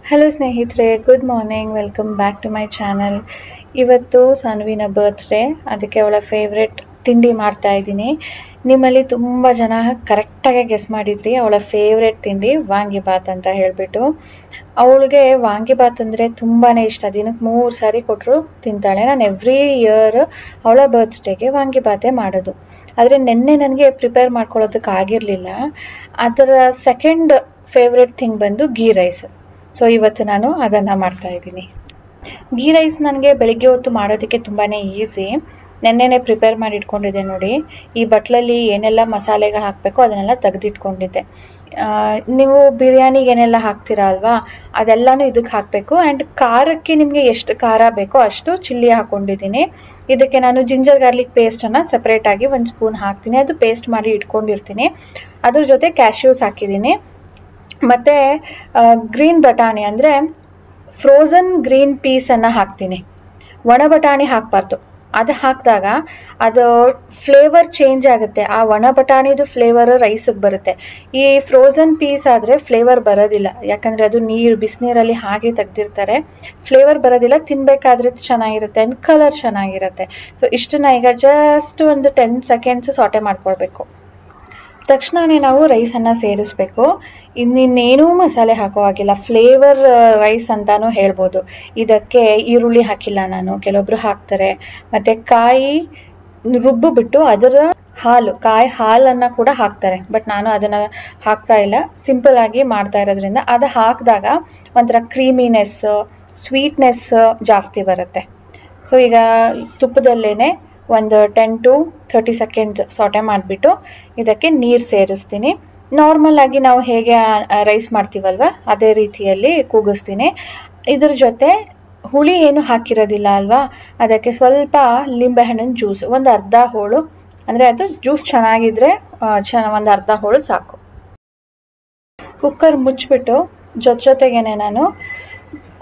Hello ಸ್ನೇಹಿತರೆ, good morning. Welcome back to my channel. ಇವತ್ತು ಸಾನ್ವಿನ ಬರ್ತ್ಡೇ, ಅದಕ್ಕೆ ಅವಳ ಫೇವ್ರೆಟ್ ತಿಂಡಿ ಮಾಡ್ತಾ ಇದ್ದೀನಿ. ನಿಮ್ಮಲ್ಲಿ ತುಂಬ ಜನ ಕರೆಕ್ಟಾಗಿ ಗೆಸ್ ಮಾಡಿದ್ರಿ. ಅವಳ ಫೇವ್ರೆಟ್ ತಿಂಡಿ ವಾಂಗಿಬಾತ್ ಅಂತ ಹೇಳಿಬಿಟ್ಟು. ಅವಳಿಗೆ ವಾಂಗಿಬಾತ್ ಅಂದರೆ ತುಂಬಾ ಇಷ್ಟ. ದಿನಕ್ಕೆ 3 ಸಾರಿ ಕೊಟ್ಟರು ತಿಂತಾಳೆ. ನಾನು ಎವ್ರಿ ಇಯರ್ ಅವಳ ಬರ್ತ್ಡೇಗೆ ವಾಂಗಿಬಾತೇ ಮಾಡೋದು. ಆದರೆ ನಿನ್ನೆ ನನಗೆ ಪ್ರಿಪೇರ್ ಮಾಡ್ಕೊಳ್ಳೋದಕ್ಕೆ ಆಗಿರಲಿಲ್ಲ. ಅದರ ಸೆಕೆಂಡ್ ಫೇವ್ರೆಟ್ ಥಿಂಗ್ ಬಂದು ಗೀ ರೈಸ್. ಸೊ ಇವತ್ತು ನಾನು ಅದನ್ನು ಮಾಡ್ತಾ ಇದ್ದೀನಿ. ಗೀ ರೈಸ್ ನನಗೆ ಬೆಳಿಗ್ಗೆ ಹೊತ್ತು ಮಾಡೋದಕ್ಕೆ ತುಂಬಾ ಈಸಿ. ನೆನ್ನೆನೆ ಪ್ರಿಪೇರ್ ಮಾಡಿ ಇಟ್ಕೊಂಡಿದ್ದೆ ನೋಡಿ. ಈ ಬಟ್ಲಲ್ಲಿ ಏನೆಲ್ಲ ಮಸಾಲೆಗಳು ಹಾಕಬೇಕು ಅದನ್ನೆಲ್ಲ ತೆಗೆದಿಟ್ಕೊಂಡಿದ್ದೆ. ನೀವು ಬಿರಿಯಾನಿಗೆ ಏನೆಲ್ಲ ಹಾಕ್ತೀರಾ ಅಲ್ವಾ, ಅದೆಲ್ಲನೂ ಇದಕ್ಕೆ ಹಾಕಬೇಕು. ಆ್ಯಂಡ್ ಖಾರಕ್ಕೆ ನಿಮಗೆ ಎಷ್ಟು ಖಾರ ಬೇಕೋ ಅಷ್ಟು ಚಿಲ್ಲಿ ಹಾಕ್ಕೊಂಡಿದ್ದೀನಿ. ಇದಕ್ಕೆ ನಾನು ಜಿಂಜರ್ ಗಾರ್ಲಿಕ್ ಪೇಸ್ಟನ್ನು ಸಪ್ರೇಟಾಗಿ 1 ಸ್ಪೂನ್ ಹಾಕ್ತೀನಿ. ಅದು ಪೇಸ್ಟ್ ಮಾಡಿ ಇಟ್ಕೊಂಡಿರ್ತೀನಿ. ಅದ್ರ ಜೊತೆ ಕ್ಯಾಶ್ಯೂಸ್ ಹಾಕಿದ್ದೀನಿ. ಮತ್ತು ಗ್ರೀನ್ ಬಟಾಣಿ ಅಂದರೆ ಫ್ರೋಝನ್ ಗ್ರೀನ್ ಪೀಸನ್ನು ಹಾಕ್ತೀನಿ. ಒಣ ಬಟಾಣಿ ಹಾಕಬಾರ್ದು. ಅದು ಹಾಕಿದಾಗ ಅದು ಫ್ಲೇವರ್ ಚೇಂಜ್ ಆಗುತ್ತೆ. ಆ ಒಣ ಬಟಾಣಿದು ಫ್ಲೇವರ್ ರೈಸಿಗೆ ಬರುತ್ತೆ. ಈ ಫ್ರೋಝನ್ ಪೀಸ್ ಆದರೆ ಫ್ಲೇವರ್ ಬರೋದಿಲ್ಲ, ಯಾಕಂದರೆ ಅದು ಬಿಸಿನೀರಲ್ಲಿ ಹಾಗೆ ತೆಗ್ದಿರ್ತಾರೆ. ಫ್ಲೇವರ್ ಬರೋದಿಲ್ಲ, ತಿನ್ನಬೇಕಾದ್ರೆ ಚೆನ್ನಾಗಿರುತ್ತೆ ಆ್ಯಂಡ್ ಕಲರ್ ಚೆನ್ನಾಗಿರುತ್ತೆ. ಸೊ ಇಷ್ಟನ್ನ ಈಗ ಜಸ್ಟ್ ಒಂದು 10 ಸೆಕೆಂಡ್ಸ್ ಸಾಟೆ ಮಾಡ್ಕೊಳ್ಬೇಕು. ತಕ್ಷಣವೇ ನಾವು ರೈಸನ್ನು ಸೇರಿಸ್ಬೇಕು. ಇನ್ನೇನೂ ಮಸಾಲೆ ಹಾಕೋ ಹಾಗಿಲ್ಲ. ಫ್ಲೇವರ್ ರೈಸ್ ಅಂತಾನೂ ಹೇಳ್ಬೋದು. ಇದಕ್ಕೆ ಈರುಳ್ಳಿ ಹಾಕಿಲ್ಲ ನಾನು, ಕೆಲವೊಬ್ರು ಹಾಕ್ತಾರೆ. ಮತ್ತು ಕಾಯಿ ರುಬ್ಬಿಬಿಟ್ಟು ಅದರ ಕಾಯಿ ಹಾಲನ್ನು ಕೂಡ ಹಾಕ್ತಾರೆ. ಬಟ್ ನಾನು ಅದನ್ನು ಹಾಕ್ತಾ ಇಲ್ಲ, ಸಿಂಪಲ್ ಆಗಿ ಮಾಡ್ತಾ ಇರೋದ್ರಿಂದ. ಅದು ಹಾಕಿದಾಗ ಒಂಥರ ಕ್ರೀಮಿನೆಸ್, ಸ್ವೀಟ್ನೆಸ್ ಜಾಸ್ತಿ ಬರುತ್ತೆ. ಸೊ ಈಗ ತುಪ್ಪದಲ್ಲೇ ಒಂದು 10 to 30 ಸೆಕೆಂಡ್ಸ್ ಸಾಟೆ ಮಾಡಿಬಿಟ್ಟು ಇದಕ್ಕೆ ನೀರು ಸೇರಿಸ್ತೀನಿ. ನಾರ್ಮಲ್ ಆಗಿ ನಾವು ಹೇಗೆ ರೈಸ್ ಮಾಡ್ತೀವಲ್ವ ಅದೇ ರೀತಿಯಲ್ಲಿ ಕೂಗಿಸ್ತೀನಿ. ಇದ್ರ ಜೊತೆ ಹುಳಿ ಏನು ಹಾಕಿರೋದಿಲ್ಲ ಅಲ್ವಾ, ಅದಕ್ಕೆ ಸ್ವಲ್ಪ ಲಿಂಬೆಹಣ್ಣಿನ ಜ್ಯೂಸ್, ಒಂದು ಅರ್ಧ ಹೋಳು, ಅಂದರೆ ಅದು ಜ್ಯೂಸ್ ಚೆನ್ನಾಗಿದ್ರೆ ಒಂದು ಅರ್ಧ ಹೋಳು ಸಾಕು. ಕುಕ್ಕರ್ ಮುಚ್ಚಿಬಿಟ್ಟು ಜೊತೆಗೇನೆ ನಾನು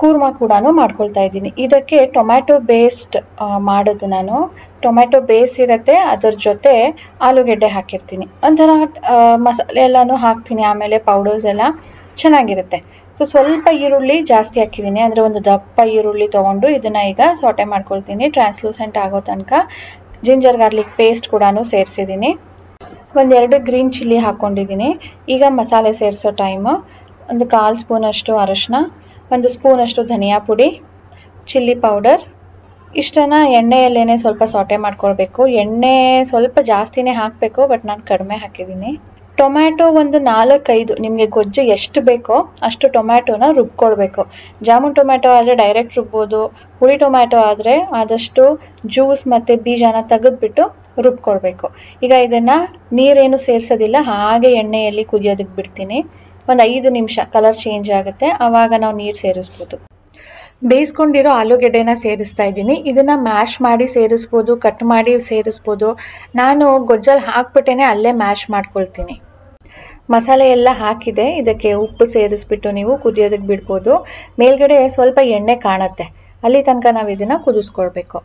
ಕೂರ್ಮ ಕೂಡ ಮಾಡ್ಕೊಳ್ತಾ ಇದ್ದೀನಿ. ಇದಕ್ಕೆ ಟೊಮ್ಯಾಟೊ ಬೇಸ್ಡ್ ಮಾಡೋದು ನಾನು. ಟೊಮ್ಯಾಟೊ ಬೇಸ್ ಇರುತ್ತೆ, ಅದರ ಜೊತೆ ಆಲೂಗೆಡ್ಡೆ ಹಾಕಿರ್ತೀನಿ. ಒಂಥರ ಮಸಾಲೆ ಎಲ್ಲನೂ ಹಾಕ್ತೀನಿ, ಆಮೇಲೆ ಪೌಡರ್ಸ್ ಎಲ್ಲ ಚೆನ್ನಾಗಿರುತ್ತೆ. ಸೊ ಸ್ವಲ್ಪ ಈರುಳ್ಳಿ ಜಾಸ್ತಿ ಹಾಕಿದ್ದೀನಿ, ಅಂದರೆ ಒಂದು ದಪ್ಪ ಈರುಳ್ಳಿ ತೊಗೊಂಡು ಇದನ್ನು ಈಗ ಸಾಟೆ ಮಾಡ್ಕೊಳ್ತೀನಿ ಟ್ರಾನ್ಸ್ಲೂಸೆಂಟ್ ಆಗೋ ತನಕ. ಜಿಂಜರ್ ಗಾರ್ಲಿಕ್ ಪೇಸ್ಟ್ ಕೂಡ ಸೇರಿಸಿದ್ದೀನಿ. 1-2 ಗ್ರೀನ್ ಚಿಲ್ಲಿ ಹಾಕ್ಕೊಂಡಿದ್ದೀನಿ. ಈಗ ಮಸಾಲೆ ಸೇರಿಸೋ ಟೈಮು. ಒಂದು 1/4 ಸ್ಪೂನಷ್ಟು ಅರಶಿನ, 1 ಸ್ಪೂನಷ್ಟು ಧನಿಯಾ ಪುಡಿ, ಚಿಲ್ಲಿ ಪೌಡರ್. ಇಷ್ಟನ್ನು ಎಣ್ಣೆಯಲ್ಲೇ ಸ್ವಲ್ಪ ಸಾಟೆ ಮಾಡ್ಕೊಳ್ಬೇಕು. ಎಣ್ಣೆ ಸ್ವಲ್ಪ ಜಾಸ್ತಿನೇ ಹಾಕಬೇಕು, ಬಟ್ ನಾನು ಕಡಿಮೆ ಹಾಕಿದ್ದೀನಿ. ಟೊಮ್ಯಾಟೊ ಒಂದು 4-5, ನಿಮಗೆ ಗೊಜ್ಜು ಎಷ್ಟು ಬೇಕೋ ಅಷ್ಟು ಟೊಮ್ಯಾಟೊನ ರುಬ್ಕೊಳ್ಬೇಕು. ಜಾಮೂನ್ ಟೊಮ್ಯಾಟೊ ಆದರೆ ಡೈರೆಕ್ಟ್ ರುಬ್ಬೋದು. ಹುಳಿ ಟೊಮ್ಯಾಟೊ ಆದರೆ ಆದಷ್ಟು ಜ್ಯೂಸ್ ಮತ್ತು ಬೀಜನ ತೆಗೆದ್ಬಿಟ್ಟು ರುಬ್ಕೊಳ್ಬೇಕು. ಈಗ ಇದನ್ನು ನೀರೇನು ಸೇರಿಸೋದಿಲ್ಲ, ಹಾಗೆ ಎಣ್ಣೆಯಲ್ಲಿ ಕುದಿಯೋದಕ್ಕೆ ಬಿಡ್ತೀನಿ. ಒಂದು 5 ನಿಮಿಷ ಕಲರ್ ಚೇಂಜ್ ಆಗುತ್ತೆ, ಆವಾಗ ನಾವು ನೀರು ಸೇರಿಸ್ಬೋದು. ಬೇಯಿಸ್ಕೊಂಡಿರೋ ಆಲೂಗೆಡ್ಡೆನ ಸೇರಿಸ್ತಾ ಇದ್ದೀನಿ. ಇದನ್ನು ಮ್ಯಾಶ್ ಮಾಡಿ ಸೇರಿಸ್ಬೋದು, ಕಟ್ ಮಾಡಿ ಸೇರಿಸ್ಬೋದು. ನಾನು ಗೊಜ್ಜಲ್ಲಿ ಹಾಕ್ಬಿಟ್ಟೇ ಅಲ್ಲೇ ಮ್ಯಾಶ್ ಮಾಡ್ಕೊಳ್ತೀನಿ. ಮಸಾಲೆ ಎಲ್ಲ ಹಾಕಿದೆ. ಇದಕ್ಕೆ ಉಪ್ಪು ಸೇರಿಸ್ಬಿಟ್ಟು ನೀವು ಕುದಿಯೋದಕ್ಕೆ ಬಿಡ್ಬೋದು. ಮೇಲ್ಗಡೆ ಸ್ವಲ್ಪ ಎಣ್ಣೆ ಕಾಣುತ್ತೆ, ಅಲ್ಲಿ ತನಕ ನಾವು ಇದನ್ನು ಕುದಿಸ್ಕೊಳ್ಬೇಕು.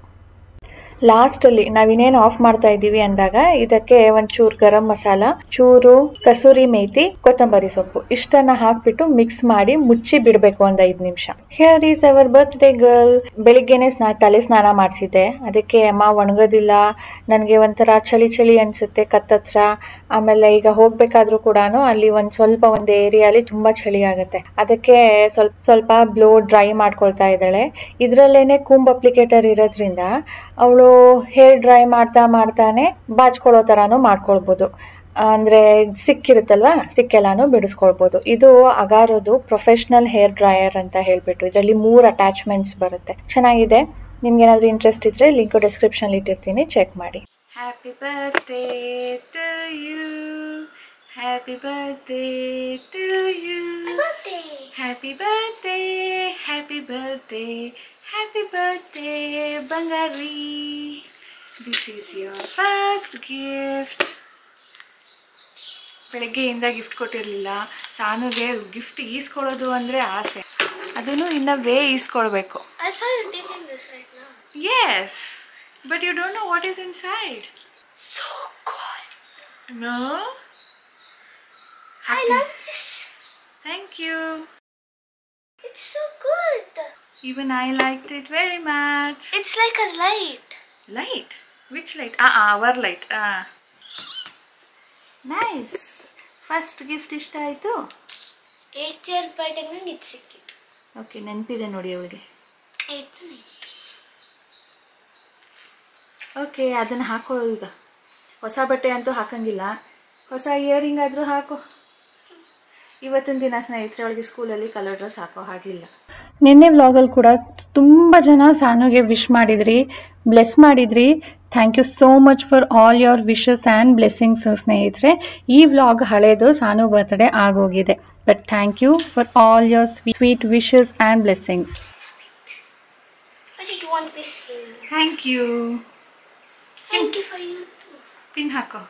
ಲಾಸ್ಟಲ್ಲಿ ನಾವಿನ್ನೇನು ಆಫ್ ಮಾಡ್ತಾ ಇದ್ದೀವಿ ಅಂದಾಗ ಇದಕ್ಕೆ ಒಂಚೂರು ಗರಂ ಮಸಾಲ, ಚೂರು ಕಸೂರಿ ಮೇಥಿ, ಕೊತ್ತಂಬರಿ ಸೊಪ್ಪು ಇಷ್ಟನ್ನ ಹಾಕ್ಬಿಟ್ಟು ಮಿಕ್ಸ್ ಮಾಡಿ ಮುಚ್ಚಿ ಬಿಡಬೇಕು ಒಂದು 5 ನಿಮಿಷ. Here is our birthday girl. ಬೆಳಿಗ್ಗೆನೆ ತಲೆ ಸ್ನಾನ ಮಾಡಿಸಿದ್ದೆ. ಅದಕ್ಕೆ ಅಮ್ಮ ಒಣಗೋದಿಲ್ಲ, ನನಗೆ ಒಂಥರ ಚಳಿ ಚಳಿ ಅನಿಸುತ್ತೆ ಕತ್ತತ್ರ. ಆಮೇಲೆ ಈಗ ಹೋಗ್ಬೇಕಾದ್ರೂ ಕೂಡ ಅಲ್ಲಿ ಒಂದು ಏರಿಯಾಲಿ ತುಂಬಾ ಚಳಿ ಆಗುತ್ತೆ. ಅದಕ್ಕೆ ಸ್ವಲ್ಪ ಬ್ಲೋ ಡ್ರೈ ಮಾಡ್ಕೊಳ್ತಾ ಇದ್ದಾಳೆ. ಇದರಲ್ಲೇನೆ ಕೂಂಬ್ ಅಪ್ಲಿಕೇಟರ್ ಇರೋದ್ರಿಂದ ಅವಳು ಹೇರ್ ಡ್ರೈ ಮಾಡ್ತಾನೆ ಬಾಚ್ಕೊಳ್ಳೋ ಥರನೂ ಮಾಡ್ಕೊಳ್ಬೋದು. ಅಂದರೆ ಸಿಕ್ಕಿರುತ್ತಲ್ವಾ, ಸಿಕ್ಕೆಲ್ಲಾನು ಬಿಡಿಸ್ಕೊಳ್ಬೋದು. ಇದು ಅಗಾರೋದು ಪ್ರೊಫೆಷ್ನಲ್ ಹೇರ್ ಡ್ರೈಯರ್ ಅಂತ ಹೇಳ್ಬಿಟ್ಟು. ಇದರಲ್ಲಿ 3 ಅಟ್ಯಾಚ್ಮೆಂಟ್ಸ್ ಬರುತ್ತೆ. ಚೆನ್ನಾಗಿದೆ. ನಿಮ್ಗೆ ಏನಾದರೂ ಇಂಟ್ರೆಸ್ಟ್ ಇದ್ರೆ ಲಿಂಕ್ ಡಿಸ್ಕ್ರಿಪ್ಷನ್ ಇಟ್ಟಿರ್ತೀನಿ, ಚೆಕ್ ಮಾಡಿ. Happy birthday to you, happy birthday to you, happy birthday, happy birthday, happy birthday ಬಂಗಾರಿ. This is your first gift. ಬೆಳಗ್ಗೆಯಿಂದ ಗಿಫ್ಟ್ ಕೊಟ್ಟಿರಲಿಲ್ಲ. ಸಾನುಗೆ ಗಿಫ್ಟ್ ಈಸ್ಕೊಳ್ಳೋದು ಅಂದರೆ ಆಸೆ, ಅದನ್ನು ಇನ್ನು ಈಸ್ಕೊಳ್ಬೇಕು. Yes, but you don't know what is inside. So cool. No? I love this. Thank you. It's so good. Even I liked it very much. It's like a light. Light? Which light? Our light. Nice. First gift ಇಷ್ಟ ಆಯಿತು. 8th year birthday ನಂಗೆ ಇದು ಸಿಕ್ಕಿತ್ತು. Okay, ನೆನಪಿದೆ ನೋಡಿ ಅವಳಿಗೆ. 8th 9th. Okay, ಅದನ್ನು ಹಾಕೋ ಈಗ. ಹೊಸ ಬಟ್ಟೆ ಅಂತೂ ಹಾಕಂಗಿಲ್ಲ, ಹೊಸ ಇಯರಿಂಗ್ ಆದರೂ ಹಾಕೋ. ಇವತ್ತಿನ ದಿನ ಸ್ನೇಹಿತರೆ ಅವಳಿಗೆ ಸ್ಕೂಲಲ್ಲಿ ಕಲರ್ ಡ್ರೆಸ್ ಹಾಕೋ ಹಾಗಿಲ್ಲ. ನಿನ್ನೆ ವ್ಲಾಗಲ್ಲಿ ಕೂಡ ತುಂಬ ಜನ ಸಾನುಗೆ ವಿಶ್ ಮಾಡಿದ್ರಿ, ಬ್ಲೆಸ್ ಮಾಡಿದ್ರಿ. Thank you so much for all your wishes and blessings ಸ್ನೇಹಿತರೆ. ಈ ವ್ಲಾಗ್ ಹಳೇದು, ಸಾನು ಬರ್ತ್ಡೇ ಆಗೋಗಿದೆ. But thank you for all your sweet wishes and blessings. Thank you. Thank you for you too. Pin ಹಾಕೋ.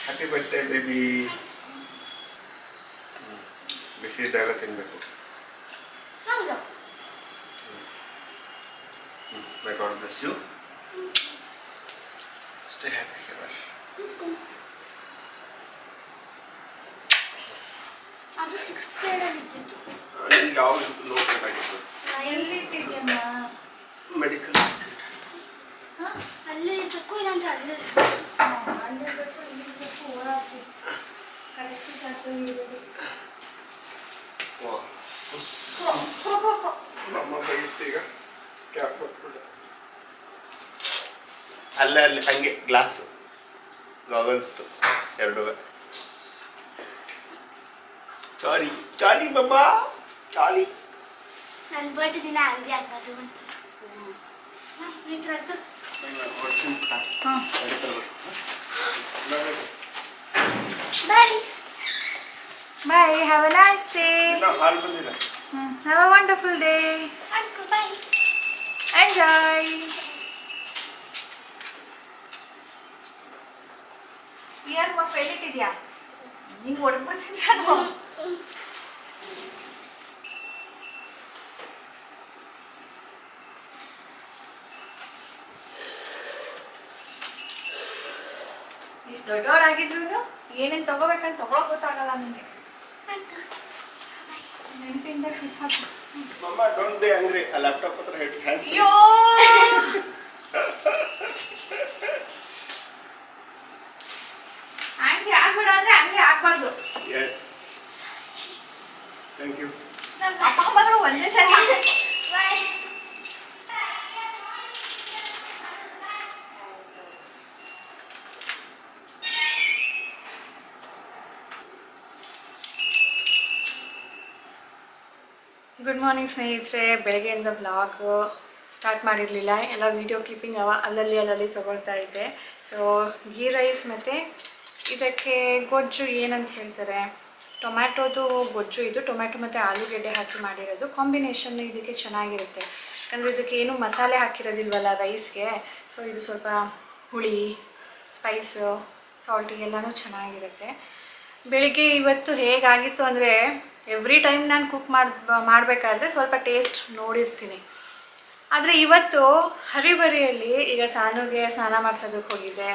Happy birthday baby. ಬಿಸಿ ಇದೆಲ್ಲ ತಿನ್ಬೇಕು. May God bless you. Stay happy here. ಅದು 6th grade ಅಲ್ಲಿ ಇತ್ತು. ಇಲ್ಲಿ ಯಾವ ಲೋಕಲ್ ಆಗಿತ್ತು? ಎಲ್ಲಿ ಇಟ್ಟಿದ್ಯಮ್ಮ? ಮೆಡಿಕಲ್ ಅಲ್ಲೇ ಇರಬೇಕು, ಇಲ್ಲಾಂದ್ರೆ ಅಲ್ಲೇ ಅಲ್ಲೇ ಬೇಕು, ಇಲ್ಲಿ ಬೇಕು, ಓಡಾಡಿಸಿ ಕರೆಕ್ಟ್ ಜಾಗ ಇರೋದು. ನಮ್ಮ ಬೈಟ್ ಈಗ ಕ್ಯಾಪ್ ಕೊಟ್ಬಿಡ. ಅಲ್ಲೇ ಅಲ್ಲಿ ಹಂಗೆ ಗ್ಲಾಸು ಗಾಗಲ್ಸ್ತು ಎರಡೂ. ಚಾಲಿ ಚಾಲಿ ಮಮ್ಮ ಚಾಲಿ. ನನ್ನ ಬರ್ಡೇ ದಿನ ಹಂಗೆ ಆಗ್ಬಾರ್ದು ಅಂತ ಈ ಥರದ್ದು. Bye bye. Have a nice day. ಹಾಲು ಬಂದಿಲ್ಲ. Have a wonderful day. Bye. Enjoy. Ear muff ಎಲ್ಲಿಟ್ಟಿದ್ಯಾ? ನಿಂಗೆ ಹೊಡೆದ್ಬಿಡ್ತೀನಿ ಸಾಕು. ಇಷ್ಟು ದೊಡ್ಡವಳಾಗಿದ್ರು ಏನೇನು ತಗೋಬೇಕಂತ ತಗೊಳಕ್ ಗೊತ್ತಾಗಲ್ಲ ನನಗೆ. ನೆನಪಿಂದ ಹಾಕು. Mumma don't be angry. ಆ ಲ್ಯಾಪ್ಟಾಪ್ ಹತ್ರ ಹೆಡ್ಸ್ ಹ್ಯಾಂಡ್ಸ್. ಅಯ್ಯೋ, ಆಂಗ್ರಿ ಆಗ್ಬೇಡ ಅಂದ್ರೆ ಆಂಗ್ರಿ ಆಗ್ಬಾರ್ದು. Yes thank you. ಅಪ್ಪ ಮಗಳು ಒಂದೇ ಥರ. ಬಾಯ್. ಗುಡ್ ಮಾರ್ನಿಂಗ್ ಸ್ನೇಹಿತರೆ. ಬೆಳಗ್ಗೆಯಿಂದ ವ್ಲಾಗ್ ಸ್ಟಾರ್ಟ್ ಮಾಡಿರಲಿಲ್ಲ, ಎಲ್ಲ ವೀಡಿಯೋ ಕ್ಲಿಪ್ಪಿಂಗ್ ಅಲ್ಲಲ್ಲಿ ತೊಗೊಳ್ತಾ ಇದ್ದೆ. ಸೊ ಗೀ ರೈಸ್ ಮತ್ತು ಇದಕ್ಕೆ ಗೊಜ್ಜು ಏನಂತ ಹೇಳ್ತಾರೆ, ಟೊಮ್ಯಾಟೋದು ಗೊಜ್ಜು. ಇದು ಟೊಮ್ಯಾಟೊ ಮತ್ತು ಆಲೂಗೆಡ್ಡೆ ಹಾಕಿ ಮಾಡಿರೋದು. ಕಾಂಬಿನೇಷನ್ ಇದಕ್ಕೆ ಚೆನ್ನಾಗಿರುತ್ತೆ, ಯಾಕಂದರೆ ಇದಕ್ಕೆ ಏನು ಮಸಾಲೆ ಹಾಕಿರೋದಿಲ್ವಲ್ಲ ರೈಸ್ಗೆ. ಸೊ ಇದು ಸ್ವಲ್ಪ ಹುಳಿ, ಸ್ಪೈಸು, ಸಾಲ್ಟಿಗೆಲ್ಲನೂ ಚೆನ್ನಾಗಿರುತ್ತೆ. ಬೆಳಿಗ್ಗೆ ಇವತ್ತು ಹೇಗಾಗಿತ್ತು ಅಂದರೆ, ಎವ್ರಿ ಟೈಮ್ ನಾನು ಕುಕ್ ಮಾಡಬೇಕಾದ್ರೆ ಸ್ವಲ್ಪ ಟೇಸ್ಟ್ ನೋಡಿರ್ತೀನಿ. ಆದರೆ ಇವತ್ತು ಹರಿಬರಿಯಲ್ಲಿ ಈಗ ಸಾನುಗೆ ಸ್ನಾನ ಮಾಡ್ಸೋದಕ್ಕೆ ಹೋಗಿದ್ದೆ,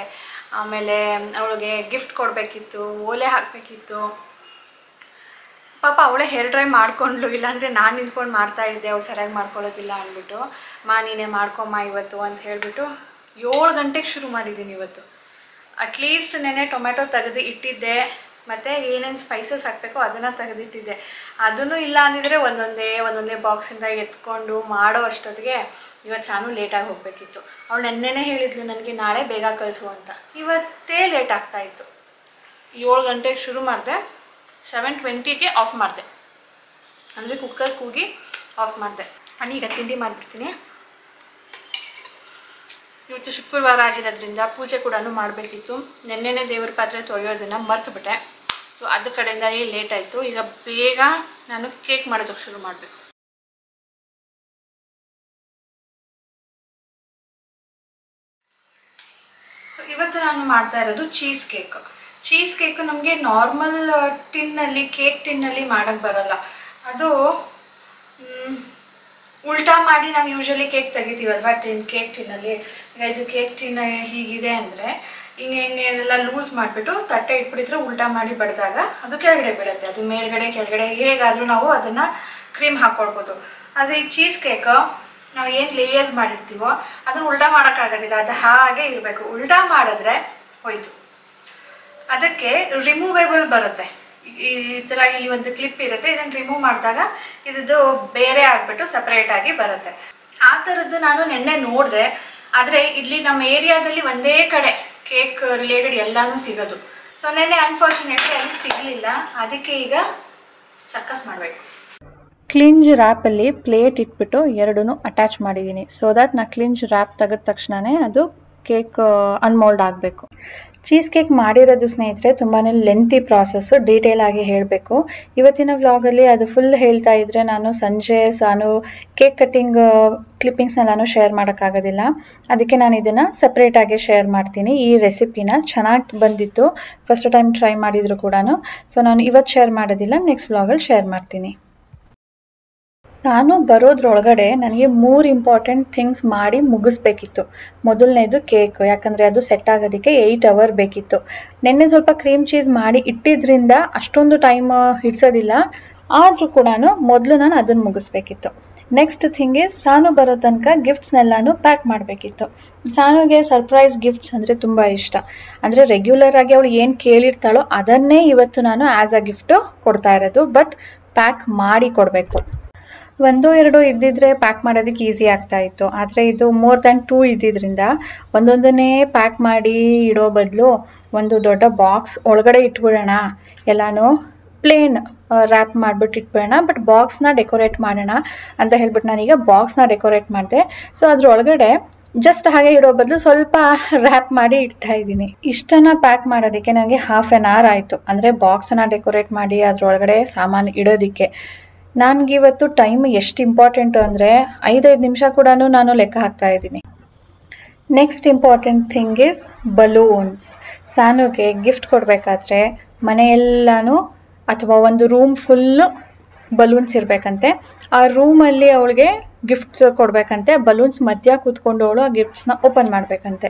ಆಮೇಲೆ ಅವಳಿಗೆ ಗಿಫ್ಟ್ ಕೊಡಬೇಕಿತ್ತು, ಓಲೆ ಹಾಕಬೇಕಿತ್ತು. ಪಾಪ ಅವಳೇ ಹೇರ್ ಡ್ರೈ ಮಾಡಿಕೊಂಡ್ಲು, ಇಲ್ಲಾಂದರೆ ನಾನು ನಿಂತ್ಕೊಂಡು ಮಾಡ್ತಾಯಿದ್ದೆ, ಅವಳು ಸರಿಯಾಗಿ ಮಾಡ್ಕೊಳ್ಳೋದಿಲ್ಲ ಅಂದ್ಬಿಟ್ಟು. ನೀನೇ ಮಾಡ್ಕೊಮ್ಮ ಇವತ್ತು ಅಂತ ಹೇಳಿಬಿಟ್ಟು 7 ಗಂಟೆಗೆ ಶುರು ಮಾಡಿದ್ದೀನಿ ಇವತ್ತು. ಅಟ್ಲೀಸ್ಟ್ ನೆನೆ ಟೊಮೆಟೊ ತೆಗೆದು ಇಟ್ಟಿದ್ದೆ, ಮತ್ತು ಏನೇನು ಸ್ಪೈಸಸ್ ಹಾಕಬೇಕೋ ಅದನ್ನು ತೆಗೆದಿಟ್ಟಿದ್ದೆ. ಅದನ್ನು ಇಲ್ಲ ಅಂದಿದ್ರೆ ಒಂದೊಂದೇ ಬಾಕ್ಸಿಂದ ಎತ್ಕೊಂಡು ಮಾಡೋ ಅಷ್ಟೊತ್ತಿಗೆ ಇವತ್ತು ಸಾನು ಲೇಟಾಗಿ ಹೋಗಬೇಕಿತ್ತು. ಅವಳು ನೆನ್ನೆನೇ ಹೇಳಿದ್ಲು ನನಗೆ ನಾಳೆ ಬೇಗ ಕಳಿಸು ಅಂತ. ಇವತ್ತೇ ಲೇಟ್ ಆಗ್ತಾಯಿತ್ತು. 7 ಗಂಟೆಗೆ ಶುರು ಮಾಡಿದೆ, 7:20ಗೆ ಆಫ್ ಮಾಡಿದೆ. ಅಂದರೆ ಕುಕ್ಕರ್ ಕೂಗಿ ಆಫ್ ಮಾಡಿದೆ. ಈಗ ತಿಂಡಿ ಮಾಡಿಬಿಡ್ತೀನಿ. ಇವತ್ತು ಶುಕ್ರವಾರ ಆಗಿರೋದ್ರಿಂದ ಪೂಜೆ ಕೂಡ ಮಾಡಬೇಕಿತ್ತು. ನೆನ್ನೆನೇ ದೇವ್ರ ಪಾತ್ರೆ ತೊಳೆಯೋದನ್ನು ಮರ್ತುಬಿಟ್ಟೆ. ಸೊ ಅದ್ರ ಕಡೆಯಿಂದ ಲೇಟ್ ಆಯಿತು. ಈಗ ಬೇಗ ನಾನು ಕೇಕ್ ಮಾಡೋದಕ್ಕೆ ಶುರು ಮಾಡಬೇಕು. ಸೊ ಇವತ್ತು ನಾನು ಮಾಡ್ತಾ ಇರೋದು ಚೀಸ್ ಕೇಕ್. ಚೀಸ್ ಕೇಕು ನಮಗೆ ನಾರ್ಮಲ್ ಟಿನ್ನಲ್ಲಿ ಕೇಕ್ ಟಿನ್ನಲ್ಲಿ ಮಾಡೋಕ್ಕೆ ಬರಲ್ಲ. ಅದು ಉಲ್ಟಾ ಮಾಡಿ ನಾವು ಯೂಶಲಿ ಕೇಕ್ ತೆಗಿತೀವಲ್ವ ಕೇಕ್ ಟಿನ್ನಲ್ಲಿ. ಇದು ಕೇಕ್ ಟಿನ್ ಹೀಗಿದೆ ಅಂದರೆ ಹಿಂಗೆಲ್ಲ ಲೂಸ್ ಮಾಡಿಬಿಟ್ಟು ತಟ್ಟೆ ಇಟ್ಬಿಟ್ಟಿದ್ರೆ ಉಲ್ಟಾ ಮಾಡಿ ಬಡಿದಾಗ ಅದು ಕೆಳಗಡೆ ಬೀಳುತ್ತೆ. ಅದು ಮೇಲ್ಗಡೆ ಕೆಳಗಡೆ ಹೇಗಾದರೂ ನಾವು ಅದನ್ನು ಕ್ರೀಮ್ ಹಾಕ್ಕೊಳ್ಬೋದು. ಆದರೆ ಈ ಚೀಸ್ ಕೇಕ್ ನಾವು ಏನು ಲೇಯರ್ಸ್ ಮಾಡಿರ್ತೀವೋ ಅದನ್ನು ಉಲ್ಟಾ ಮಾಡೋಕ್ಕಾಗೋದಿಲ್ಲ, ಅದು ಹಾಗೆ ಇರಬೇಕು. ಉಲ್ಟಾ ಮಾಡಿದ್ರೆ ಹೋಯ್ತು. ಅದಕ್ಕೆ ರಿಮೂವೇಬಲ್ ಬರುತ್ತೆ. ಈ ಥರ ಇಲ್ಲಿ ಒಂದು ಕ್ಲಿಪ್ ಇರುತ್ತೆ, ಇದನ್ನು ರಿಮೂವ್ ಮಾಡಿದಾಗ ಇದು ಬೇರೆ ಆಗಿಬಿಟ್ಟು ಸಪ್ರೇಟಾಗಿ ಬರುತ್ತೆ. ಆ ಥರದ್ದು ನಾನು ನೆನ್ನೆ ನೋಡಿದೆ. ಆದರೆ ಇಲ್ಲಿ ನಮ್ಮ ಏರಿಯಾದಲ್ಲಿ ಒಂದೇ ಕಡೆ ಕೇಕ್ ರಿಲೇಟೆಡ್ ಎಲ್ಲನೂ ಸಿಗೋದು. ಸೊ ನೆನ್ನೆ ಅನ್ಫಾರ್ಚುನೇಟ್ಲಿ ಅದು ಸಿಗಲಿಲ್ಲ. ಅದಕ್ಕೆ ಈಗ ಸರ್ಕಸ್ ಮಾಡಬೇಕು. ಕ್ಲಿಂಜ್ ರ್ಯಾಪಲ್ಲಿ ಪ್ಲೇಟ್ ಇಟ್ಬಿಟ್ಟು ಎರಡೂ ಅಟ್ಯಾಚ್ ಮಾಡಿದ್ದೀನಿ. ಸೊ ದಟ್ ನಾ ಕ್ಲಿಂಜ್ ರ್ಯಾಪ್ ತೆಗೆದ ತಕ್ಷಣವೇ ಅದು ಕೇಕ್ ಅನ್ಮೋಲ್ಡ್ ಆಗಬೇಕು. ಚೀಸ್ ಕೇಕ್ ಮಾಡಿರೋದು ಸ್ನೇಹಿತರೆ ತುಂಬಾ ಲೆಂತಿ ಪ್ರಾಸೆಸ್ಸು, ಡೀಟೇಲ್ ಆಗಿ ಹೇಳಬೇಕು. ಇವತ್ತಿನ ವ್ಲಾಗಲ್ಲಿ ಅದು ಫುಲ್ ಹೇಳ್ತಾ ಇದ್ದರೆ ನಾನು ಕೇಕ್ ಕಟ್ಟಿಂಗ್ ಕ್ಲಿಪ್ಪಿಂಗ್ಸ್ನ ನಾನು ಶೇರ್ ಮಾಡೋಕ್ಕಾಗೋದಿಲ್ಲ. ಅದಕ್ಕೆ ನಾನು ಇದನ್ನು ಸಪ್ರೇಟಾಗಿ ಶೇರ್ ಮಾಡ್ತೀನಿ. ಈ ರೆಸಿಪಿನ ಚೆನ್ನಾಗಿ ಬಂದಿತ್ತು, ಫಸ್ಟ್ ಟೈಮ್ ಟ್ರೈ ಮಾಡಿದ್ರು ಕೂಡ. ಸೊ ನಾನು ಇವತ್ತು ಶೇರ್ ಮಾಡೋದಿಲ್ಲ, ನೆಕ್ಸ್ಟ್ ವ್ಲಾಗಲ್ಲಿ ಶೇರ್ ಮಾಡ್ತೀನಿ. ನಾನು ಬರೋದ್ರೊಳಗಡೆ ನನಗೆ 3 ಇಂಪಾರ್ಟೆಂಟ್ ಥಿಂಗ್ಸ್ ಮಾಡಿ ಮುಗಿಸ್ಬೇಕಿತ್ತು. ಮೊದಲನೇದು ಕೇಕ್, ಯಾಕಂದರೆ ಅದು ಸೆಟ್ ಆಗೋದಕ್ಕೆ 8 ಅವರ್ ಬೇಕಿತ್ತು. ನೆನ್ನೆ ಸ್ವಲ್ಪ ಕ್ರೀಮ್ ಚೀಸ್ ಮಾಡಿ ಇಟ್ಟಿದ್ರಿಂದ ಅಷ್ಟೊಂದು ಟೈಮ್ ಹಿಡಿಸೋದಿಲ್ಲ. ಆದರೂ ಕೂಡ ಮೊದಲು ನಾನು ಅದನ್ನು ಮುಗಿಸ್ಬೇಕಿತ್ತು. ನೆಕ್ಸ್ಟ್ ಥಿಂಗ್ ಈಸ್ ಸಾನು ಬರೋ ತನಕ ಗಿಫ್ಟ್ಸ್ನೆಲ್ಲನೂ ಪ್ಯಾಕ್ ಮಾಡಬೇಕಿತ್ತು. ಸಾನುಗೆ ಸರ್ಪ್ರೈಸ್ ಗಿಫ್ಟ್ಸ್ ಅಂದರೆ ತುಂಬ ಇಷ್ಟ. ಅಂದರೆ ರೆಗ್ಯುಲರ್ ಆಗಿ ಅವಳು ಏನು ಕೇಳಿರ್ತಾಳೋ ಅದನ್ನೇ ಇವತ್ತು ನಾನು ಆ್ಯಸ್ ಅ ಗಿಫ್ಟು ಕೊಡ್ತಾ ಇರೋದು. ಬಟ್ ಪ್ಯಾಕ್ ಮಾಡಿ ಕೊಡಬೇಕು. 1-2 ಇದ್ದಿದ್ರೆ ಪ್ಯಾಕ್ ಮಾಡೋದಕ್ಕೆ ಈಸಿ ಆಗ್ತಾ ಇತ್ತು. ಆದರೆ ಇದು ಮೋರ್ ದ್ಯಾನ್ 2 ಇದ್ದಿದ್ದರಿಂದ ಒಂದೊಂದನ್ನೇ ಪ್ಯಾಕ್ ಮಾಡಿ ಇಡೋ ಬದಲು ಒಂದು ದೊಡ್ಡ ಬಾಕ್ಸ್ ಒಳಗಡೆ ಇಟ್ಬಿಡೋಣ, ಎಲ್ಲಾನು ಪ್ಲೇನ್ ರ್ಯಾಪ್ ಮಾಡಿಬಿಟ್ಟು ಇಟ್ಬಿಡೋಣ, ಬಟ್ ಬಾಕ್ಸ್ನ ಡೆಕೋರೇಟ್ ಮಾಡೋಣ ಅಂತ ಹೇಳ್ಬಿಟ್ಟು ನಾನೀಗ ಬಾಕ್ಸ್ನ ಡೆಕೋರೇಟ್ ಮಾಡಿದೆ. ಸೊ ಅದ್ರೊಳಗಡೆ ಜಸ್ಟ್ ಹಾಗೆ ಇಡೋ ಬದಲು ಸ್ವಲ್ಪ ರ್ಯಾಪ್ ಮಾಡಿ ಇಡ್ತಾ ಇದ್ದೀನಿ. ಇಷ್ಟನ್ನ ಪ್ಯಾಕ್ ಮಾಡೋದಕ್ಕೆ ನನಗೆ ಹಾಫ್ ಆನ್ ಅವರ್ ಆಯಿತು. ಅಂದರೆ ಬಾಕ್ಸನ್ನು ಡೆಕೋರೇಟ್ ಮಾಡಿ ಅದರೊಳಗಡೆ ಸಾಮಾನು ಇಡೋದಕ್ಕೆ. ನನಗಿವತ್ತು ಟೈಮ್ ಎಷ್ಟು ಇಂಪಾರ್ಟೆಂಟು ಅಂದರೆ 5 ನಿಮಿಷ ಕೂಡ ನಾನು ಲೆಕ್ಕ ಹಾಕ್ತಾ ಇದ್ದೀನಿ. Next important thing is balloons. ಸಾನುಗೆ ಗಿಫ್ಟ್ ಕೊಡಬೇಕಾದ್ರೆ ಮನೆಯೆಲ್ಲನೂ ಅಥವಾ ಒಂದು ರೂಮ್ ಫುಲ್ಲು ಬಲೂನ್ಸ್ ಇರಬೇಕಂತೆ. ಆ ರೂಮಲ್ಲಿ ಅವಳಿಗೆ ಗಿಫ್ಟ್ಸ್ ಕೊಡಬೇಕಂತೆ. ಬಲೂನ್ಸ್ ಮಧ್ಯ ಕೂತ್ಕೊಂಡು ಅವಳು ಆ ಗಿಫ್ಟ್ಸ್ನ ಓಪನ್ ಮಾಡಬೇಕಂತೆ.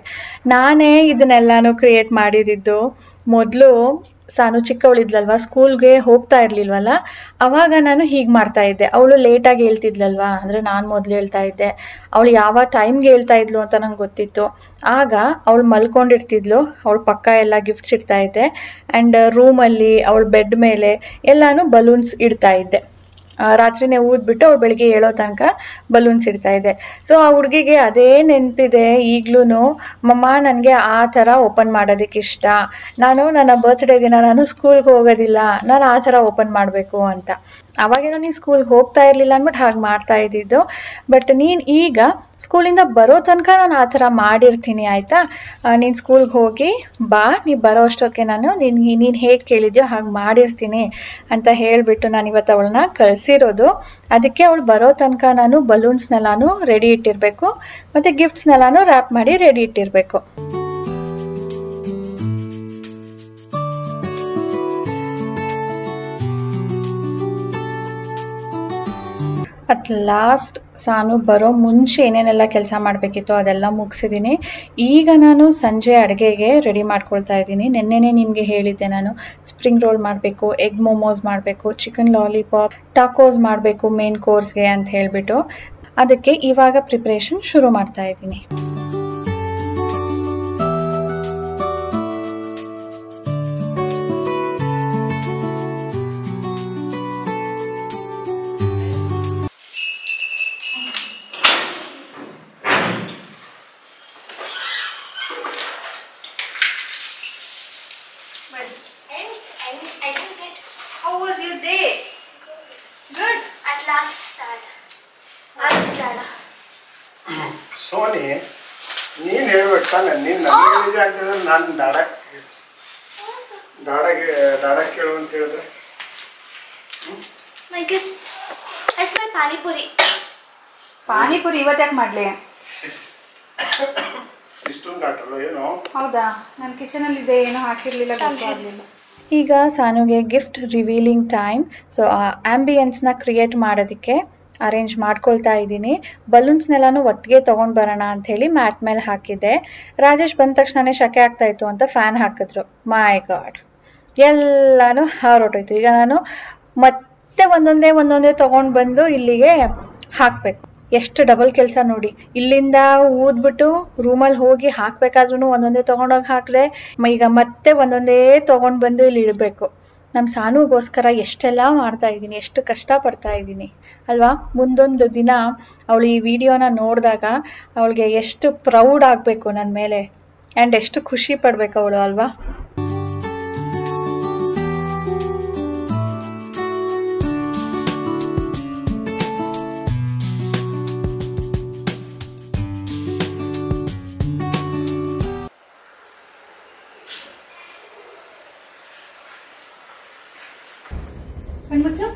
ನಾನೇ ಇದನ್ನೆಲ್ಲನೂ ಕ್ರಿಯೇಟ್ ಮಾಡಿದ್ದು. ಮೊದಲು ಸಾನು ಚಿಕ್ಕವಳಿದ್ಲಲ್ವ, ಸ್ಕೂಲ್ಗೆ ಹೋಗ್ತಾ ಇರಲಿಲ್ವಲ್ಲ, ಅವಾಗ ನಾನು ಹೀಗೆ ಮಾಡ್ತಾ ಇದ್ದೆ. ಅವಳು ಲೇಟಾಗಿ ಹೇಳ್ತಿದ್ಲಲ್ವ, ಅಂದರೆ ನಾನು ಮೊದಲು ಹೇಳ್ತಾ ಇದ್ದೆ. ಅವಳು ಯಾವ ಟೈಮ್ಗೆ ಹೇಳ್ತಾ ಇದ್ಲು ಅಂತ ನಂಗೆ ಗೊತ್ತಿತ್ತು. ಆಗ ಅವಳು ಮಲ್ಕೊಂಡಿರ್ತಿದ್ಲು, ಅವಳು ಪಕ್ಕ ಎಲ್ಲ ಗಿಫ್ಟ್ಸ್ ಇಡ್ತಾ ಇದ್ದೆ. ಆ್ಯಂಡ್ ರೂಮಲ್ಲಿ ಅವಳ ಬೆಡ್ ಮೇಲೆ ಎಲ್ಲನೂ ಬಲೂನ್ಸ್ ಇಡ್ತಾ ಇದ್ದೆ. ರಾತ್ರಿನೇ ಊದ್ಬಿಟ್ಟು ಅವಳು ಬೆಳಿಗ್ಗೆ ಹೇಳೋ ತನಕ ಬಲೂನ್ಸ್ ಇಡ್ತಾ ಇದ್ದೆ. ಸೊ ಆ ಹುಡುಗಿಗೆ ಅದೇ ನೆನಪಿದೆ ಈಗ್ಲೂ. ಮಮ್ಮ ನನಗೆ ಆ ಥರ ಓಪನ್ ಮಾಡೋದಕ್ಕೆ ಇಷ್ಟ, ನಾನು ನನ್ನ ಬರ್ತ್ಡೇ ದಿನ ನಾನು ಸ್ಕೂಲ್ಗೆ ಹೋಗೋದಿಲ್ಲ, ನಾನು ಆ ಥರ ಓಪನ್ ಮಾಡಬೇಕು ಅಂತ. ಅವಾಗೇನೋ ನೀನು ಸ್ಕೂಲ್ಗೆ ಹೋಗ್ತಾ ಇರಲಿಲ್ಲ ಅಂದ್ಬಿಟ್ಟು ಹಾಗೆ ಮಾಡ್ತಾ ಇದ್ದಿದ್ದು. ಬಟ್ ನೀನು ಈಗ ಸ್ಕೂಲಿಂದ ಬರೋ ತನಕ ನಾನು ಆ ಥರ ಮಾಡಿರ್ತೀನಿ, ಆಯಿತಾ? ನೀನು ಸ್ಕೂಲ್ಗೆ ಹೋಗಿ ಬಾ, ನೀನು ಬರೋ ಅಷ್ಟಕ್ಕೆ ನಾನು ನೀನು ಹೇಗೆ ಕೇಳಿದ್ಯೋ ಹಾಗೆ ಮಾಡಿರ್ತೀನಿ ಅಂತ ಹೇಳಿಬಿಟ್ಟು ನಾನು ಇವತ್ತು ಅವಳನ್ನ ಕಳಿಸಿರೋದು. ಅದಕ್ಕೆ ಅವಳು ಬರೋ ತನಕ ನಾನು ಬಲೂನ್ಸ್ನೆಲ್ಲಾನು ರೆಡಿ ಇಟ್ಟಿರಬೇಕು, ಮತ್ತು ಗಿಫ್ಟ್ಸ್ನೆಲ್ಲಾನು ರ್ಯಾಪ್ ಮಾಡಿ ರೆಡಿ ಇಟ್ಟಿರಬೇಕು. ಅಟ್ ಲಾಸ್ಟ್ ಸಾನು ಬರೋ ಮುಂಚೆ ಏನೇನೆಲ್ಲ ಕೆಲಸ ಮಾಡಬೇಕಿತ್ತು ಅದೆಲ್ಲ ಮುಗಿಸಿದ್ದೀನಿ. ಈಗ ನಾನು ಸಂಜೆ ಅಡುಗೆಗೆ ರೆಡಿ ಮಾಡ್ಕೊಳ್ತಾ ಇದ್ದೀನಿ. ನೆನ್ನೆನೇ ನಿಮಗೆ ಹೇಳಿದ್ದೆ ನಾನು ಸ್ಪ್ರಿಂಗ್ ರೋಲ್ ಮಾಡಬೇಕು, ಎಗ್ ಮೋಮೋಸ್ ಮಾಡಬೇಕು, ಚಿಕನ್ ಲಾಲಿಪಾಪ್, ಟಾಕೋಸ್ ಮಾಡಬೇಕು ಮೇನ್ ಕೋರ್ಸ್ಗೆ ಅಂತ ಹೇಳಿಬಿಟ್ಟು. ಅದಕ್ಕೆ ಇವಾಗ ಪ್ರಿಪ್ರೇಷನ್ ಶುರು ಮಾಡ್ತಾ ಇದ್ದೀನಿ. How was your day? Good. At last sad. Last sad. Soni, ನೀನು ಹೇಳ್ಬೇಕು ತಾನೆ. ನೀನು ನನಗೆ ಹೇಳಿದೆ ಅಂತ ಹೇಳಿದ್ರೆ ನಾನು ಡಾಡ ಕೇಳು ಅಂತ ಹೇಳಿದ್ರೆ. My gifts. I smell pani puri. Panipuri ಇವತ್ತು ಯಾಕೆ ಮಾಡಲಿ? ಇಷ್ಟೊಂದು ಘಾಟಲ್ಲ ಏನೋ. ಹೌದಾ, ನಾನು ಕಿಚನಲ್ಲಿ ಇದೆ, ಏನೋ ಹಾಕಿರ್ಲಿಲ್ಲ, ಗೊತ್ತಾಗಲಿಲ್ಲ. ಈಗ ಸಾನುಗೆ ಗಿಫ್ಟ್ ರಿವೀಲಿಂಗ್ ಟೈಮ್. ಸೊ ಆಂಬಿಯನ್ಸ್ನ ಕ್ರಿಯೇಟ್ ಮಾಡೋದಕ್ಕೆ ಅರೇಂಜ್ ಮಾಡ್ಕೊಳ್ತಾ ಇದ್ದೀನಿ. ಬಲೂನ್ಸ್ನೆಲ್ಲಾನು ಒಟ್ಟಿಗೆ ತೊಗೊಂಡು ಬರೋಣ ಅಂಥೇಳಿ ಮ್ಯಾಟ್ ಮೇಲೆ ಹಾಕಿದ್ದೆ. ರಾಜೇಶ್ ಬಂದ ತಕ್ಷಣನೇ ಶಕೆ ಆಗ್ತಾ ಇತ್ತು ಅಂತ ಫ್ಯಾನ್ ಹಾಕಿದ್ರು. ಮೈ ಗಾಡ್, ಎಲ್ಲಾನು ಹಾರೋಟೋಯ್ತು. ಈಗ ನಾನು ಮತ್ತೆ ಒಂದೊಂದೇ ತೊಗೊಂಡು ಬಂದು ಇಲ್ಲಿಗೆ ಹಾಕಬೇಕು. ಎಷ್ಟು ಡಬಲ್ ಕೆಲಸ ನೋಡಿ. ಇಲ್ಲಿಂದ ಊದ್ಬಿಟ್ಟು ರೂಮಲ್ಲಿ ಹೋಗಿ ಹಾಕ್ಬೇಕಾದ್ರೂ ಒಂದೊಂದೇ ತೊಗೊಂಡೋಗಿ ಹಾಕಿದೆ. ಈಗ ಮತ್ತೆ ಒಂದೊಂದೇ ತೊಗೊಂಡು ಬಂದು ಇಲ್ಲಿ ಇಡಬೇಕು. ನಮ್ಮ ಸಾನುಗೋಸ್ಕರ ಎಷ್ಟೆಲ್ಲ ಮಾಡ್ತಾ ಇದ್ದೀನಿ, ಎಷ್ಟು ಕಷ್ಟಪಡ್ತಾ ಇದ್ದೀನಿ ಅಲ್ವಾ. ಮುಂದೊಂದು ದಿನ ಅವಳು ಈ ವಿಡಿಯೋನ ನೋಡಿದಾಗ ಅವಳಿಗೆ ಎಷ್ಟು ಪ್ರೌಡ್ ಆಗಬೇಕು ನನ್ನ ಮೇಲೆ, ಆ್ಯಂಡ್ ಎಷ್ಟು ಖುಷಿ ಪಡಬೇಕು ಅವಳು ಅಲ್ವಾ. ಕಣ್ಮುಚ್ಚು.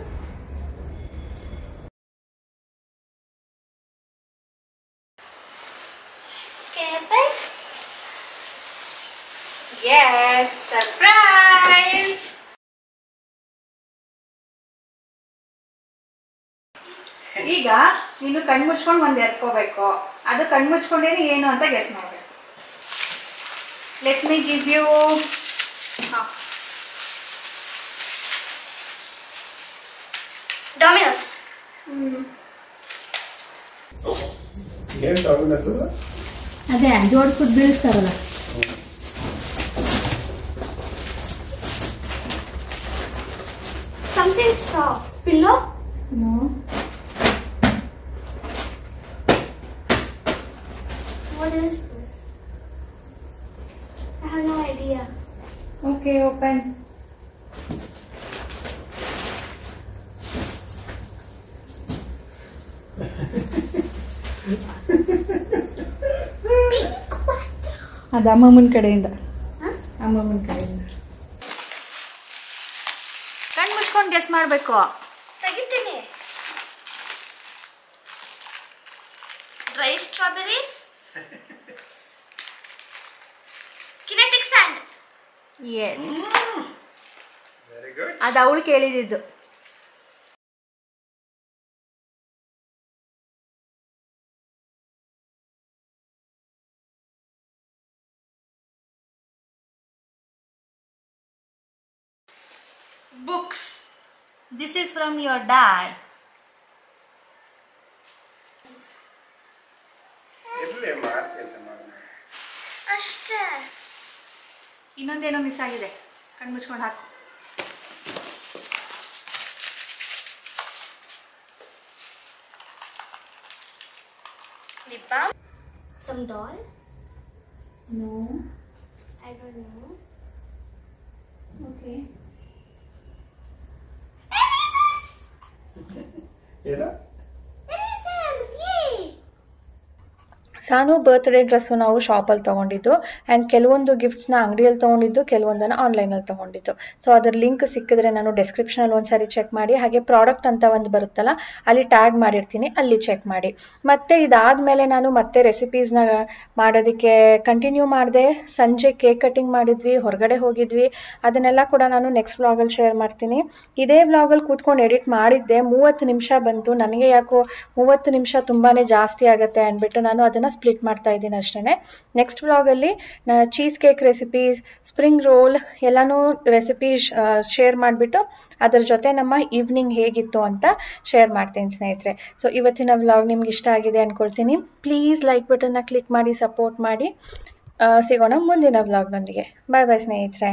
Yes, surprise! ಈಗ ನೀನು ಕಣ್ಮುಚ್ಕೊಂಡು ಒಂದು ಎತ್ಕೋಬೇಕು. ಅದು ಕಣ್ಮುಚ್ಕೊಂಡೇನೆ ಏನು ಅಂತ ಗೆಸ್ ಮಾಡಬೇಕು. Let me give you Domino's. ಏನು ಡಾಮಿನೋಸ್ ಅದು? ಅದೇ ಜೋಡಿಸ್ಬಿಟ್ಟು ಬೀಳಿಸ್ತಾರಲ್ಲ. Something soft. Pillow? No. What is this? I have no idea. Okay, open. Pink water. ಅದು ಅಮ್ಮಮ್ಮನ ಕಡೆಯಿಂದ. ಅಮ್ಮಮ್ಮನ ಕಡೆಯಿಂದ. ಕಣ್ಣು ಮುಚ್ಕೊಂಡು ಗೆಸ್ ಮಾಡಬೇಕು. ತೆಗಿತೀನಿ. Dry strawberries. Kinetic sand. Yes. Very good. ಅದು ಅವಳು ಕೇಳಿದ್ದು. Books. This is from your dad. ಇರ್ಲಿ ಮಾಡ್ತೀನಿ ಮಾಡೋಣ. ಅಷ್ಟೇ. ಇನ್ನೊಂದೇನೋ ಮಿಸ್ ಆಗಿದೆ. ಕಣ್ಣು ಮುಚ್ಕೊಂಡು ಹಾಕು. Lip balm. Some doll. No. I don't know. Okay. ಏನು? ಸಾನು ಬರ್ತ್ಡೇ ಡ್ರೆಸ್ಸು ನಾವು ಶಾಪಲ್ಲಿ ತೊಗೊಂಡಿದ್ದು, ಆ್ಯಂಡ್ ಕೆಲವೊಂದು ಗಿಫ್ಟ್ಸ್ನ ಅಂಗಡಿಯಲ್ಲಿ ತೊಗೊಂಡಿದ್ದು, ಕೆಲವೊಂದನ್ನು ಆನ್ಲೈನಲ್ಲಿ ತೊಗೊಂಡಿದ್ದು. ಸೊ ಅದ್ರ ಲಿಂಕ್ ಸಿಕ್ಕಿದ್ರೆ ನಾನು ಡಿಸ್ಕ್ರಿಪ್ಷನಲ್ಲಿ ಒಂದ್ಸರಿ ಚೆಕ್ ಮಾಡಿ, ಹಾಗೆ ಪ್ರಾಡಕ್ಟ್ ಅಂತ ಒಂದು ಬರುತ್ತಲ್ಲ ಅಲ್ಲಿ ಟ್ಯಾಗ್ ಮಾಡಿರ್ತೀನಿ, ಅಲ್ಲಿ ಚೆಕ್ ಮಾಡಿ. ಮತ್ತು ಇದಾದಮೇಲೆ ನಾನು ಮತ್ತೆ ರೆಸಿಪೀಸ್ನ ಮಾಡೋದಕ್ಕೆ ಕಂಟಿನ್ಯೂ ಮಾಡಿದೆ. ಸಂಜೆ ಕೇಕ್ ಕಟ್ಟಿಂಗ್ ಮಾಡಿದ್ವಿ, ಹೊರಗಡೆ ಹೋಗಿದ್ವಿ, ಅದನ್ನೆಲ್ಲ ಕೂಡ ನಾನು ನೆಕ್ಸ್ಟ್ ವ್ಲಾಗಲ್ಲಿ ಶೇರ್ ಮಾಡ್ತೀನಿ. ಇದೇ ವ್ಲಾಗಲ್ಲಿ ಕೂತ್ಕೊಂಡು ಎಡಿಟ್ ಮಾಡಿದ್ದೆ, 30 ನಿಮಿಷ ಬಂತು. ನನಗೆ ಯಾಕೋ 30 ನಿಮಿಷ ತುಂಬಾ ಜಾಸ್ತಿ ಆಗುತ್ತೆ ಅಂದ್ಬಿಟ್ಟು ನಾನು ಅದನ್ನು ಸ್ಪ್ಲಿಟ್ ಮಾಡ್ತಾ ಇದ್ದೀನಿ ಅಷ್ಟೇ. ನೆಕ್ಸ್ಟ್ ವ್ಲಾಗಲ್ಲಿ cheese cake recipes, spring roll ಎಲ್ಲನೂ ರೆಸಿಪೀಸ್ ಶೇರ್ ಮಾಡಿಬಿಟ್ಟು ಅದರ ಜೊತೆ ನಮ್ಮ ಈವ್ನಿಂಗ್ ಹೇಗಿತ್ತು ಅಂತ ಶೇರ್ ಮಾಡ್ತೀನಿ ಸ್ನೇಹಿತರೆ. ಸೊ ಇವತ್ತಿನ ವ್ಲಾಗ್ ನಿಮ್ಗೆ ಇಷ್ಟ ಆಗಿದೆ ಅಂದ್ಕೊಳ್ತೀನಿ. ಪ್ಲೀಸ್ ಲೈಕ್ ಬಟನ್ನ ಕ್ಲಿಕ್ ಮಾಡಿ ಸಪೋರ್ಟ್ ಮಾಡಿ. ಸಿಗೋಣ ಮುಂದಿನ ವ್ಲಾಗ್ನೊಂದಿಗೆ. ಬಾಯ್ ಬಾಯ್ ಸ್ನೇಹಿತರೆ.